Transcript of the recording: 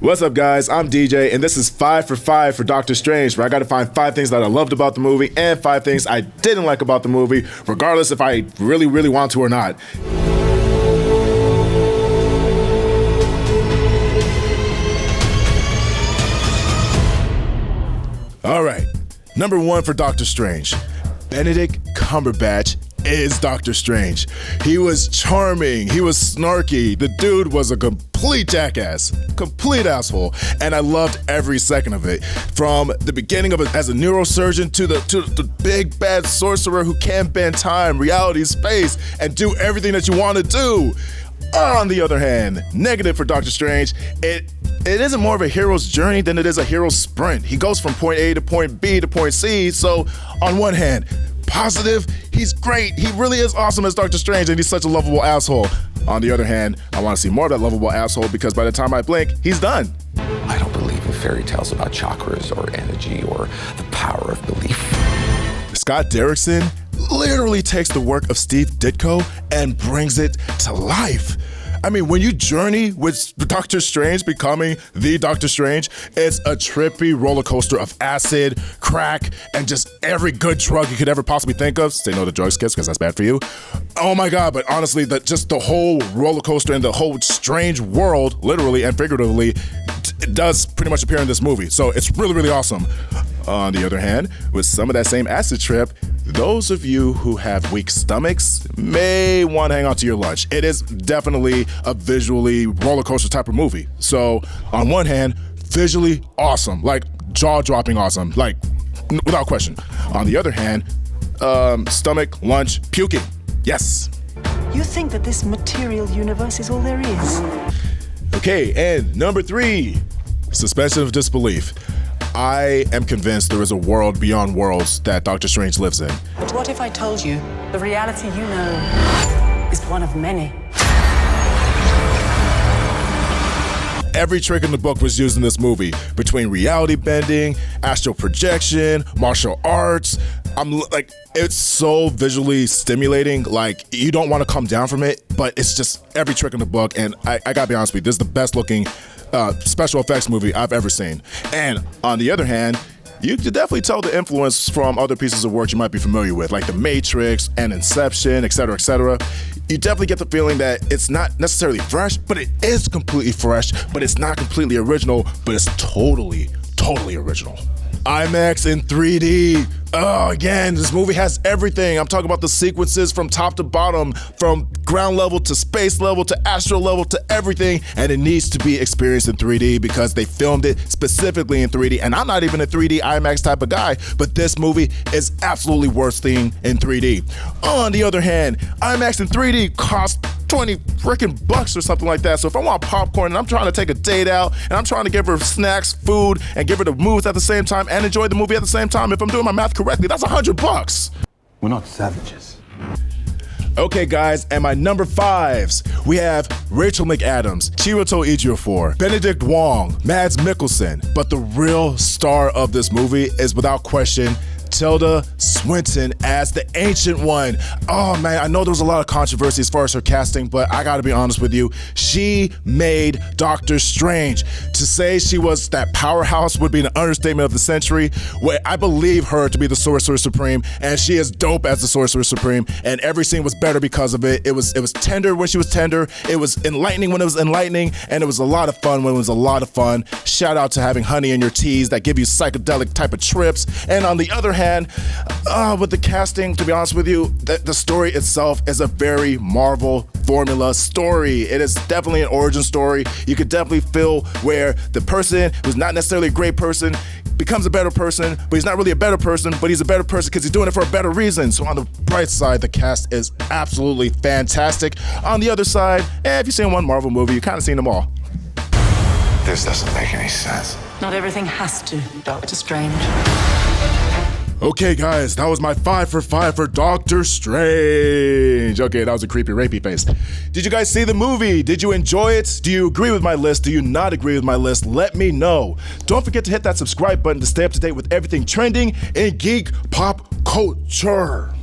What's up, guys? I'm DJ, and this is 5 for 5 for Doctor Strange, where I gotta find 5 things that I loved about the movie and 5 things I didn't like about the movie, regardless if I really want to or not. All right, number 1 for Doctor Strange. Benedict Cumberbatch is Doctor Strange. He was charming, he was snarky, the dude was a complete jackass, complete asshole, and I loved every second of it. From the beginning of it as a neurosurgeon to the big bad sorcerer who can bend time, reality, space, and do everything that you want to do. On the other hand, negative for Doctor Strange, it isn't more of a hero's journey than it is a hero's sprint. He goes from point A to point B to point C, so on one hand, positive, he's great, he really is awesome as Doctor Strange, and he's such a lovable asshole. On the other hand, I want to see more of that lovable asshole because by the time I blink, he's done. I don't believe in fairy tales about chakras or energy or the power of belief. Scott Derrickson literally takes the work of Steve Ditko and brings it to life. I mean, when you journey with Doctor Strange becoming the Doctor Strange, it's a trippy roller coaster of acid, crack, and just every good drug you could ever possibly think of. Say no to drugs, kids, because that's bad for you. Oh my God, but honestly, just the whole roller coaster and the whole strange world, literally and figuratively, it does pretty much appear in this movie. So it's really awesome. On the other hand, with some of that same acid trip, those of you who have weak stomachs may want to hang on to your lunch. It is definitely a visually roller coaster type of movie. So on one hand, visually awesome, like jaw-dropping awesome, like without question. On the other hand, stomach, lunch, puking. Yes. You think that this material universe is all there is? Okay, and number 3, suspension of disbelief. I am convinced there is a world beyond worlds that Doctor Strange lives in. But what if I told you the reality you know is one of many? Every trick in the book was used in this movie, between reality bending, astral projection, martial arts. It's so visually stimulating, like you don't want to come down from it, but it's just every trick in the book, and I gotta be honest with you, this is the best looking special effects movie I've ever seen. And on the other hand, you could definitely tell the influence from other pieces of work you might be familiar with, like The Matrix and Inception, etc., etc. You definitely get the feeling that it's not necessarily fresh, but it is completely fresh, but it's not completely original, but it's totally original. IMAX in 3D. Oh, again, this movie has everything. I'm talking about the sequences from top to bottom, from ground level to space level to astral level to everything, and it needs to be experienced in 3D because they filmed it specifically in 3D, and I'm not even a 3D IMAX type of guy, but this movie is absolutely worth seeing in 3D. On the other hand, IMAX in 3D costs 20 freaking bucks or something like that. So if I want popcorn and I'm trying to take a date out and I'm trying to give her snacks, food, and give her the movies at the same time and enjoy the movie at the same time, if I'm doing my math correctly, that's $100. We're not savages. Okay, guys, and my number 5s, we have Rachel McAdams, Chiwetel Ejiofor, Benedict Wong, Mads Mikkelsen, but the real star of this movie is without question Tilda Swinton as the Ancient One. Oh man, I know there was a lot of controversy as far as her casting, but I gotta be honest with you, she made Doctor Strange. To say she was that powerhouse would be an understatement of the century. Where I believe her to be the Sorcerer Supreme, and she is dope as the Sorcerer Supreme, and every scene was better because of it. It was tender when she was tender, it was enlightening when it was enlightening, and it was a lot of fun when it was a lot of fun. Shout out to having honey in your teas that give you psychedelic type of trips. And on the other hand, with the casting, to be honest with you, the story itself is a very Marvel formula story. It is definitely an origin story. You could definitely feel where the person who's not necessarily a great person becomes a better person, but he's not really a better person, but he's a better person because he's doing it for a better reason. So on the bright side, the cast is absolutely fantastic. On the other side, if you've seen one Marvel movie, you've kind of seen them all. This doesn't make any sense. Not everything has to, Doctor Strange. Okay, guys, that was my 5 for 5 for Doctor Strange. Okay, that was a creepy, rapey face. Did you guys see the movie? Did you enjoy it? Do you agree with my list? Do you not agree with my list? Let me know. Don't forget to hit that subscribe button to stay up to date with everything trending in geek pop culture.